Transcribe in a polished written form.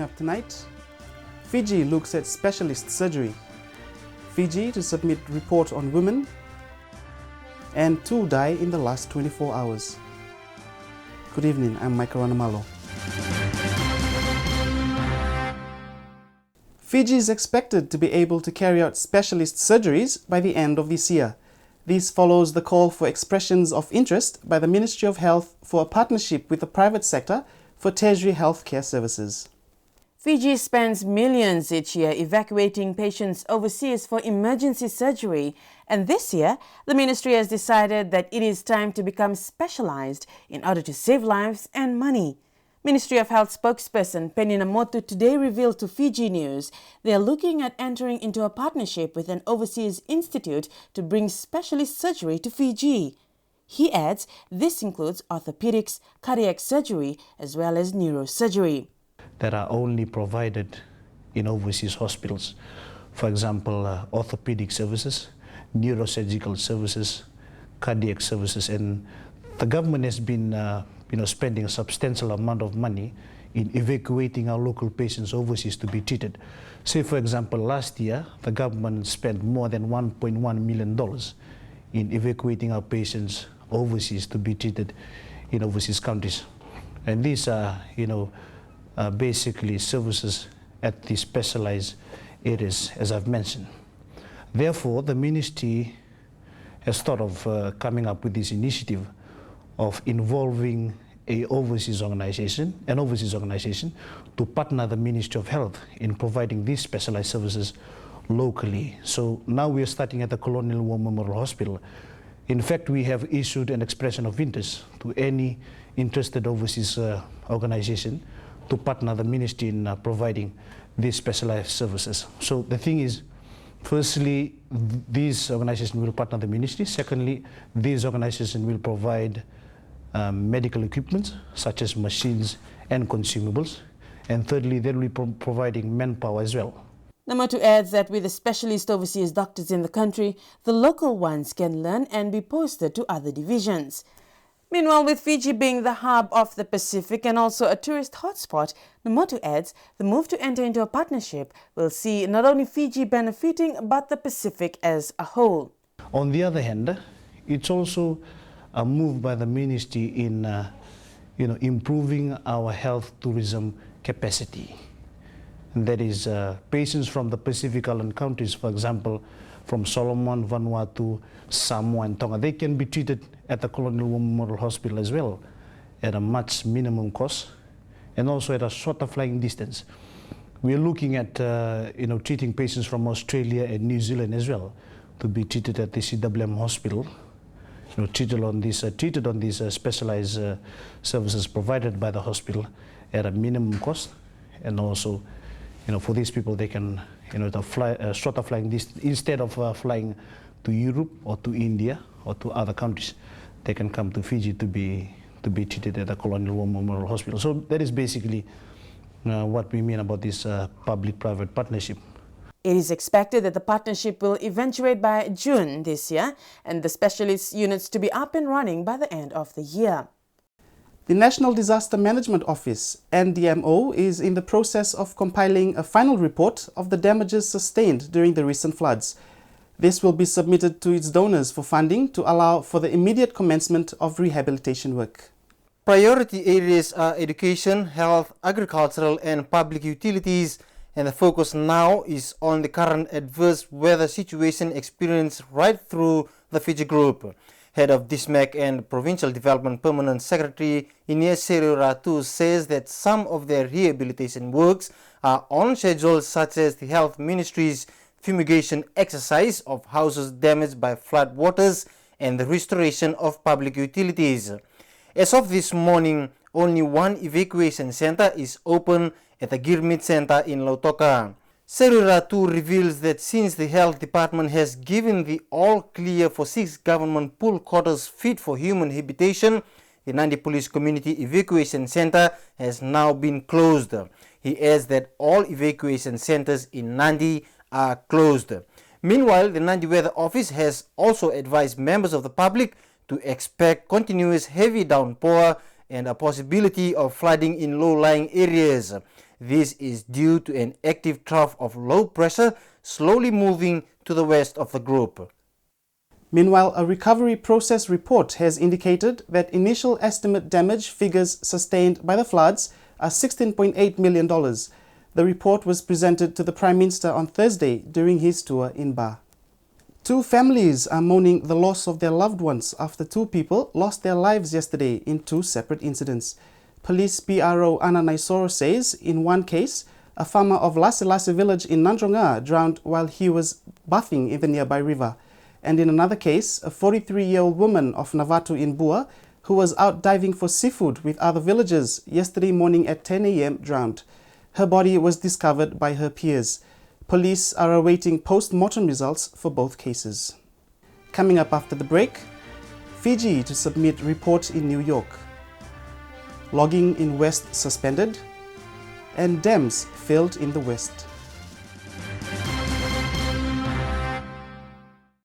up tonight, Fiji looks at specialist surgery, Fiji to submit report on women, and 2 die in the last 24 hours. Good evening, I'm Michael Ranamalo. Fiji is expected to be able to carry out specialist surgeries by the end of this year. This follows the call for expressions of interest by the Ministry of Health for a partnership with the private sector for tertiary healthcare services. Fiji spends millions each year evacuating patients overseas for emergency surgery, and this year the ministry has decided that it is time to become specialized in order to save lives and money. Ministry of Health spokesperson Penny Namotu today revealed to Fiji News they are looking at entering into a partnership with an overseas institute to bring specialist surgery to Fiji. He adds this includes orthopedics, cardiac surgery, as well as neurosurgery. That are only provided in overseas hospitals. For example, orthopedic services, neurosurgical services, cardiac services, and the government has been spending a substantial amount of money in evacuating our local patients overseas to be treated. Say, for example, last year, the government spent more than $1.1 million in evacuating our patients overseas to be treated in overseas countries. And these are, basically services at the specialized areas, as I've mentioned. Therefore, the ministry has thought of coming up with this initiative of involving an overseas organization to partner the Ministry of Health in providing these specialized services locally. So now we are starting at the Colonial War Memorial Hospital. In fact, we have issued an expression of interest to any interested overseas organization to partner the ministry in providing these specialized services. So the thing is, firstly, these organizations will partner the ministry. Secondly, these organizations will provide medical equipment such as machines and consumables. And thirdly, they will be providing manpower as well. Namotu adds that with the specialist overseas doctors in the country, the local ones can learn and be posted to other divisions. Meanwhile, with Fiji being the hub of the Pacific and also a tourist hotspot, Namotu adds the move to enter into a partnership will see not only Fiji benefiting but the Pacific as a whole. On the other hand, it's also a move by the ministry in improving our health tourism capacity. And that is patients from the Pacific Island countries, for example, from Solomon, Vanuatu, Samoa and Tonga, they can be treated at the Colonial War Memorial Hospital as well at a much minimum cost and also at a shorter flying distance. We are looking at treating patients from Australia and New Zealand as well to be treated at the CWM hospital, treated on these specialized services provided by the hospital at a minimum cost, and also for these people they can fly shorter flying distance instead of flying to Europe or to India or to other countries. They can come to Fiji to be treated at the Colonial War Memorial Hospital. So that is basically what we mean about this public-private partnership. It is expected that the partnership will eventuate by June this year and the specialist units to be up and running by the end of the year. The National Disaster Management Office, NDMO, is in the process of compiling a final report of the damages sustained during the recent floods. This will be submitted to its donors for funding to allow for the immediate commencement of rehabilitation work. Priority areas are education, health, agricultural and public utilities, and the focus now is on the current adverse weather situation experienced right through the Fiji Group. Head of DISMAC and Provincial Development Permanent Secretary Ines Ratu says that some of their rehabilitation works are on schedule, such as the Health Ministry's fumigation exercise of houses damaged by flood waters and the restoration of public utilities. As of this morning, only one evacuation center is open at the Girmit Center in Lautoka. Seriratu reveals that since the health department has given the all clear for 6 government pool quarters fit for human habitation, the Nandi Police Community Evacuation Center has now been closed. He adds that all evacuation centers in Nandi are closed. Meanwhile, the Nandi Weather Office has also advised members of the public to expect continuous heavy downpour and a possibility of flooding in low-lying areas. This is due to an active trough of low pressure slowly moving to the west of the group. Meanwhile, a recovery process report has indicated that initial estimate damage figures sustained by the floods are $16.8 million. The report was presented to the Prime Minister on Thursday during his tour in Ba. Two families are mourning the loss of their loved ones after two people lost their lives yesterday in two separate incidents. Police PRO Ana Naisoro says in one case, a farmer of Lase village in Nandronga drowned while he was bathing in the nearby river. And in another case, a 43-year-old woman of Navatu in Bua, who was out diving for seafood with other villagers yesterday morning at 10 a.m. drowned. Her body was discovered by her peers. Police are awaiting post-mortem results for both cases. Coming up after the break, Fiji to submit report in New York. Logging in West suspended, and dams filled in the West.